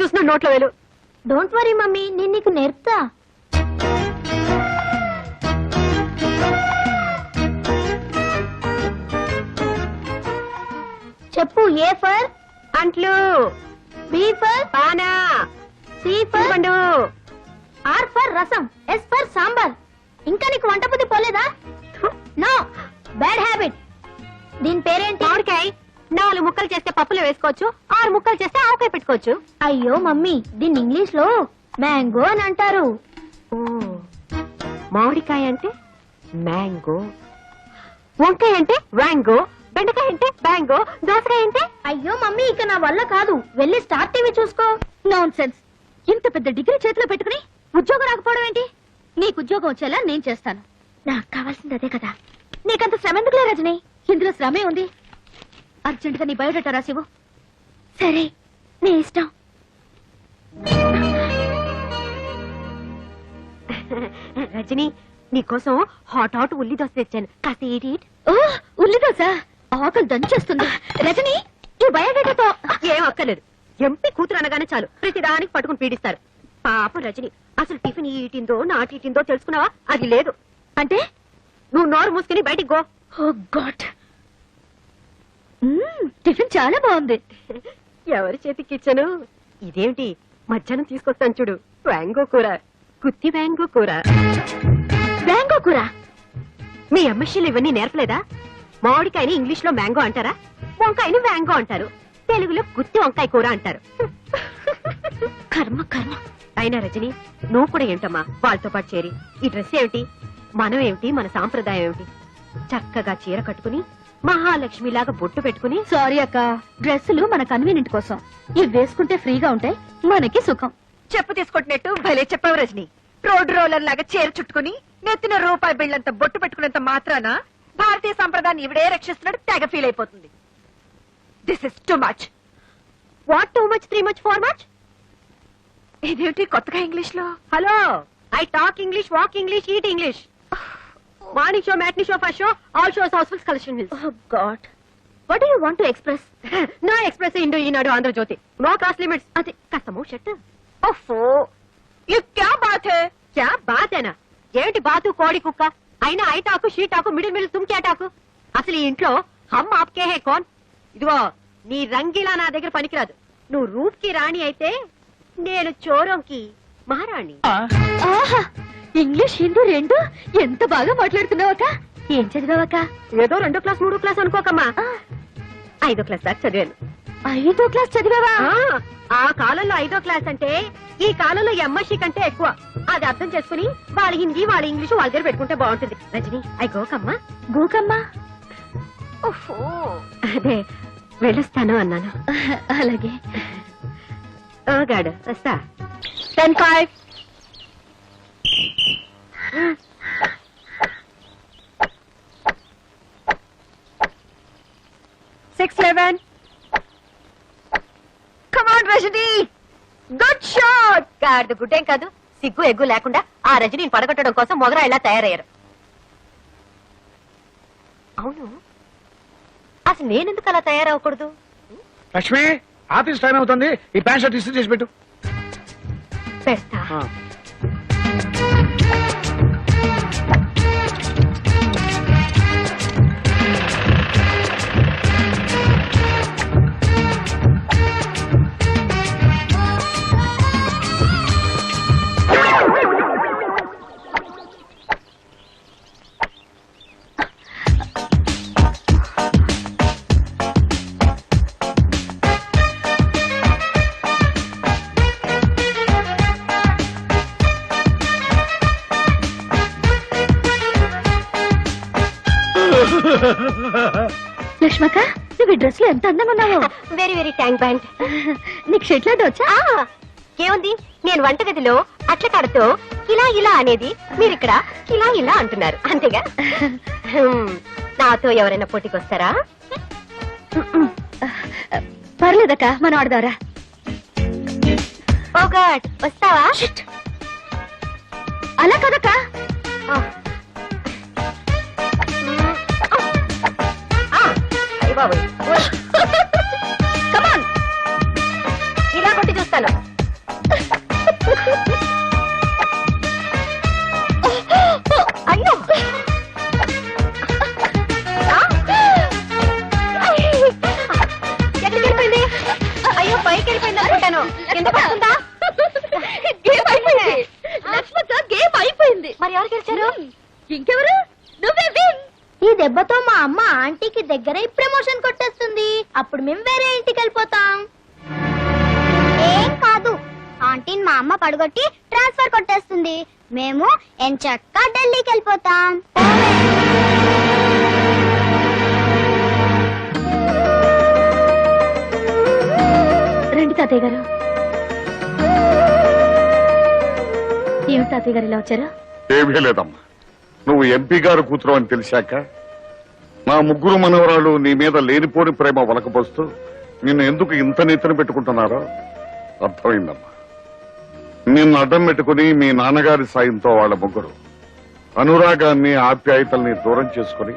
చూసిన నోట్లో వేలు. డోంట్ వరీ మమ్మీ, నేను నీకు నేర్పుతా. చెప్పు. ఏ ఫర్ అంట్లు, బి ఫర్ పానా, సి ఫర్ పండు, R for rasam, S for sambar. ఇంకా నీకు వంట బుద్ధి పోలేదా? No, bad habit. దీని పేరేంటి? మామిడికాయ. 4 ముక్కలు చేస్తే పప్పులో వేసుకోవచ్చు, 6 ముక్కలు చేస్తే ఆవకాయ పెట్టుకోవచ్చు. అయ్యో మమ్మీ, దీన్ని ఇంగ్లీష్ లో మ్యాంగో అని అంటారు. ఓ, మామిడికాయ అంటే మ్యాంగో, వంకాయ అంటే వ్యాంగో, బెండకాయ అంటే బ్యాంగో, దోసకాయ అంటే. అయ్యో మమ్మీ, ఇక నా వల్ల కాదు. వెళ్ళి స్టార్ టీవీ చూసుకో. Non sense. ఇంత పెద్ద డిగ్రీ చేతిలో పెట్టుకుని ఉద్యోగం రాకపోవడం ఏంటి? నీకు ఉద్యోగం వచ్చేలా నేను చేస్తాను. నాకు కావాల్సింది అదే కదా. నీకంత శ్రమ ఎందుకులే రజని? ఇందులో శ్రమే ఉంది. అర్జెంట్ గా నీ బయోడేటా రాసివు. సరే, నీ ఇష్టం. రజని, నీకోసం హాట్ ఉల్లి దోశ తెచ్చాను, కాస్త ఈట్. ఓ, ఉల్లి దోశ ఆకలి దంచేస్తుంది. రజని, ఈ బయోడేటాతో ఏం అక్కర్లేదు. ఎంపీ కూతురు అనగానే చాలు ప్రతిదానికి పట్టుకుని పీడిస్తారు. పాపం రజని, అసలు టిఫిన్ ఈటిందో నాటిందో తెలుసుకున్నావా? అది లేదు. అంటే నువ్వు నోరు మూసుకుని బయటికి గో. ఓ గాడ్, టిఫిన్ చాలా బాగుంది. ఎవరి చేతికి ఇచ్చాను? ఇదేమిటి, మధ్యాహ్నం తీసుకొస్తాను చూడు, వ్యాంగో కూర, గుత్తి వ్యాంగో కూర. మ్యాంగో కూర? మీ ఎంఎస్సీలు ఇవన్నీ నేర్పలేదా? మామిడికాయని ఇంగ్లీష్ లో మ్యాంగో అంటారా, వంకాయని వ్యాంగో అంటారు, తెలుగులో గుత్తి వంకాయ కూర అంటారు. కర్మ కర్మ. అయినా రజని, నువ్వు కూడా ఏంటమ్మా వాళ్ళతో పాటు చేరి? ఈ డ్రెస్ ఏమిటి, మనం ఏమిటి, మన సాంప్రదాయం ఏమిటి? చక్కగా చీర కట్టుకుని మహాలక్ష్మిలాగా బొట్టు పెట్టుకుని. సారీ అక్క, డ్రెస్సులు మన కన్వీనియంట్ కోసం. ఇవి వేసుకుంటే ఫ్రీగా ఉంటాయి, మనకి సుఖం. చెప్పు తీసుకుంటున్నట్టు భలే చెప్పావు రజని. రోడ్ రోలర్ లాగా చీర చుట్టుకుని నెత్తిన రూపాయి బిళ్ళంత బొట్టు పెట్టుకున్నంత మాత్రాన భారతీయ సంప్రదాయాన్ని ఇవిడే రక్షిస్తున్నాడు తెగ ఫీల్ అయిపోతుంది. This is too much. What too much, 3 much, 4 much? ఇదేమిటి కొత్తగా ఇంగ్లీష్ లో? Hello, I talk English, walk English, eat English. Morning show, matinee show, first show, all shows housefull collection. Oh god, what do you want to express? No express Indo Eenadu Andhra Jyothi, no cost limits. అదే కాస్త మౌ shut. ఓఫో, ये क्या बात है? క్యా బాతేనా? ఏమిటి బాతు, కోడి కుక్క? అయినా I talk, she talk, middle middle తుమ్ క్యా టాకు? అసలు ఈ ఇంట్లో హమ్ ఆప్కే హే కౌన్? ఇదిగో, నీ రంగిలా నా దగ్గర పనికిరాదు. నువ్వు రూప్ కి రాణి అయితే నేను చోరంకి మహారాణి. ఆహా, ఇంగ్లీష్ హిందీ రెండు ఎంత బాగా మాట్లాడుతున్నావక్క. ఏం చదివావక్క? ఏదో 2వ క్లాస్ 3వ క్లాస్ అనుకోకమ్మా, 5వ క్లాస్ దాకా చదివాను. 5వ క్లాస్ చదివావా? ఆ కాలంలో 5వ క్లాస్ అంటే ఈ కాలంలో ఎంఎస్సీ కంటే ఎక్కువ. అది అర్థం చేసుకుని వాళ్ళ హిందీ వాళ్ళ ఇంగ్లీష్ వాళ్ళ దగ్గర పెట్టుకుంటే బాగుంటుంది. రజని, ఐ గోకమ్మా. గోకమ్మా? ఓహో, అదే వెళ్ళొస్తాను అన్నాను. అలాగే. ఓ గాడు, వస్తా. 10-5. Come on, Rajani. Good shot. గాడిద గుడ్డేం కాదు, సిగ్గు ఎగ్గు లేకుండా ఆ రజనీని పడగొట్టడం కోసం మొగరా ఇలా తయారయ్యారు. అవును, అసలు నేనెందుకు అలా తయారవకూడదు? లక్ష్మి, ఆఫీస్ టైం అవుతుంది, ఈ ప్యాంట్ షర్ట్ ఇస్త్రీ చేసి పెట్టు. పెడతా. లక్ష్మక్క, నువ్వు ఈ డ్రెస్ లో ఎంత అందంగా ఉన్నావు. Very very thank band. నీకు షెట్ లాంటి వచ్చా? ఏముంది, నేను వంటగదిలో అట్ల కాడతో ఇలా ఇలా అనేది మీరిక్కడ ఇలా ఇలా అంటున్నారు, అంతేగా? నాతో ఎవరైనా పోటీకి వస్తారా? పర్లేదక్క, మనం ఆడదారా? ఓ గాడ్, వస్తావా? అలా కదక్క. బాబోయ్, కమాన్, ఇలా కొట్టి చూస్తాను. అయ్యో పైకి వెళ్ళిపోయింది అనుకుంటాను కింద పడుతుందా గేమ్ అయిపోయింది లక్ష్మక్క, గేమ్ అయిపోయింది. మరి ఎవరు గెలిచారు ఇంకెవరు? నువ్వే విన్. ఈ దెబ్బతో మా అమ్మ ఆంటీకి దగ్గర ప్రమోషన్ కొట్టేస్తుంది. అప్పుడు మేము వేరే ఇంటికి వెళ్ళిపోతాం. ఏం కాదు, ఆంటీని మా అమ్మ పడగొట్టి ట్రాన్స్ఫర్ కొట్టేస్తుంది. మేము ఎంచక్కా ఢిల్లీకి వెళ్ళిపోతాం. రండి తాతయ్య గారు. ఏమి తాతయ్య గారు ఇలా వచ్చారు? ఏమీ లేదమ్మా, నువ్వు ఎంపీ గారు కూతురు అని తెలిసాక నా ముగ్గురు మనవరాలు నీ మీద లేనిపోని ప్రేమ వలకపోస్తూ నిన్ను ఎందుకు ఇంత నెత్తిన పెట్టుకుంటున్నారో అర్థమైందమ్మా. నిన్ను అడ్డం పెట్టుకుని మీ నాన్నగారి సాయంతో వాళ్ళ ముగ్గురు అనురాగాన్ని ఆప్యాయతల్ని దూరం చేసుకుని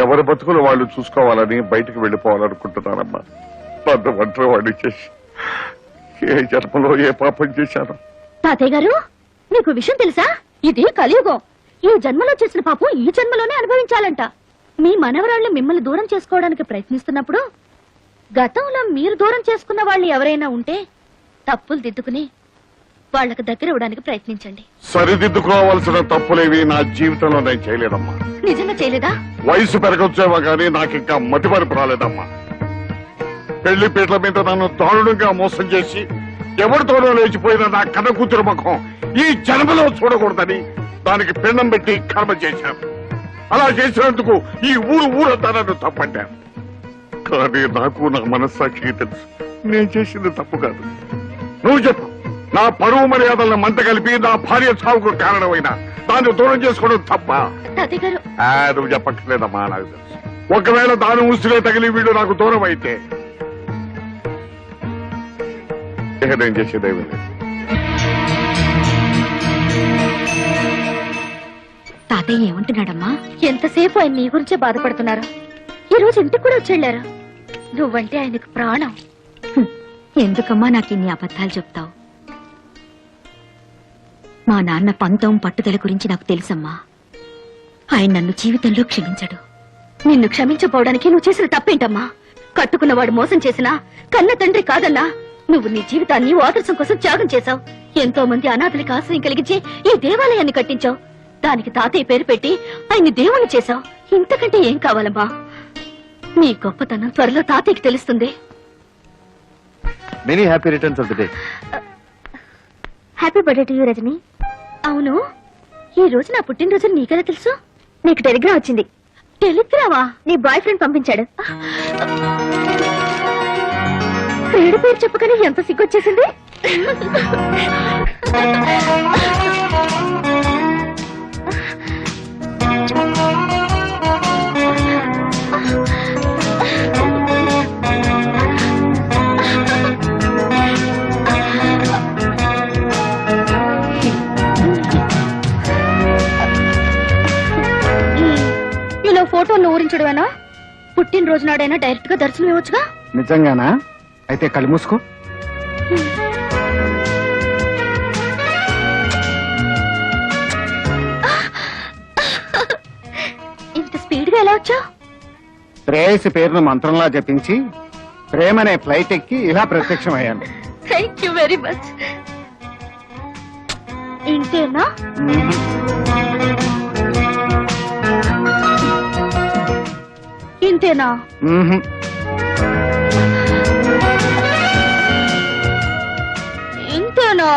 ఎవరి బతుకులు వాళ్ళు చూసుకోవాలని బయటకు వెళ్లిపోవాలనుకుంటున్నారమ్మా. నన్ను ఒంటరి వాడిని చేసి ఏ జన్మలో ఏ పాపం చేశాను. తాతయ్య గారు, మీకు విషయం తెలుసా? ఇది కలియుగం. ఈ జన్మలో చేసిన పాపం ఈ జన్మలోనే అనుభవించాలంట. మీ మనవరాళ్ళు మిమ్మల్ని దూరం చేసుకోవడానికి ప్రయత్నిస్తున్నప్పుడు గతంలో మీరు దూరం చేసుకున్న వాళ్ళు ఎవరైనా ఉంటే తప్పులు దిద్దుకుని వాళ్ళకి దగ్గర ఇవ్వడానికి ప్రయత్నించండి. సరిదిద్దుకోవాల్సిన తప్పులేవి నా జీవితంలో నేను చేయలేదమ్మా. నిజంగా చేయలేదా? వయసు పెరగొచ్చేవా గానీ నాకింకా మతిమరుపు రాలేదమ్మా. పెళ్లి పీటల మీద నన్ను దారుణంగా మోసం చేసి ఎవరితోనో లేచిపోయిన నా కన్న కూతురు ముఖం ఈ జన్మలో చూడకూడదని దానికి పిండం పెట్టి కర్మ చేశాను. అలా చేసినందుకు ఈ ఊరంతా నన్ను తప్పట్టాను. కానీ నాకు నా మనస్సాక్షికి తెలుసు నేను చేసింది తప్పు కాదు. నువ్వు చెప్పు, నా పరువు మర్యాదలను మంట కలిపి నా భార్య చావుకు కారణమైన దాన్ని దూరం చేసుకోవడం తప్ప? తాతయ్య గారు, నువ్వు చెప్పట్లేదమ్మా, నాకు తెలుసు. ఒకవేళ దాని ఉసిరే తగిలి వీడు నాకు దూరం అయితే ఇక నేను చేసేదేమీ లేదు. తాతయ్య ఏమంటున్నాడమ్మా? ఎంతసేపు ఆయన నీ గురించే బాధపడుతున్నారు. ఈ రోజు ఇంటికి కూడా వచ్చేళ్లారు. నువ్వంటే ఆయనకు ప్రాణం. ఎందుకమ్మా నాకు ఇన్ని అబద్ధాలు చెప్తావు? మా నాన్న పంతం పట్టుదల గురించి నాకు తెలుసమ్మా. ఆయన నన్ను జీవితంలో క్షమించడు. నిన్ను క్షమించపోవడానికి నువ్వు చేసిన తప్పేంటమ్మా? కట్టుకున్నవాడు మోసం చేసినా కన్న తండ్రి కాదన్నా నువ్వు నీ జీవితాన్ని ఆదర్శం కోసం త్యాగం చేశావు. ఎంతో మంది అనాథలకు ఆశ్రయం కలిగించి ఈ దేవాలయాన్ని కట్టించావు. దానికి తాతయ్య పేరు పెట్టి ఆయన్ని దేవుణ్ణి చేశావు. ఇంతకంటే ఏం కావాలమ్మా? నీ గొప్పతనం త్వరలో తాతయ్యకి తెలుస్తుంది. Many happy returns of the day. Happy birthday to you Rajini. అవును, ఈ రోజు నా పుట్టినరోజు నీకెలా తెలుసు? నీకు టెలిగ్రామ్ వచ్చింది. టెలిగ్రామా? నీ బాయ్ ఫ్రెండ్ పంపించాడు. ఫ్రెండ్ పేరు చెప్పకనే ఎంత సిగ్గొచ్చేసింది. ఇలా ఫోటోలు ఊరించడమేనా? పుట్టినరోజు నాడైనా డైరెక్ట్ గా దర్శనం ఇవ్వచ్చుగా. నిజంగానా? అయితే కళ్ళు మూసుకో. ఇంత స్పీడ్ గా ఎలా వచ్చావు? ప్రేయసి పేరును మంత్రంలా జపించి ప్రేమనే ఫ్లైట్ ఎక్కి ఇలా ప్రత్యక్షమయ్యాను. Thank you very much. ఇంతేనా? ఇంతేనా? ఇంతేనా?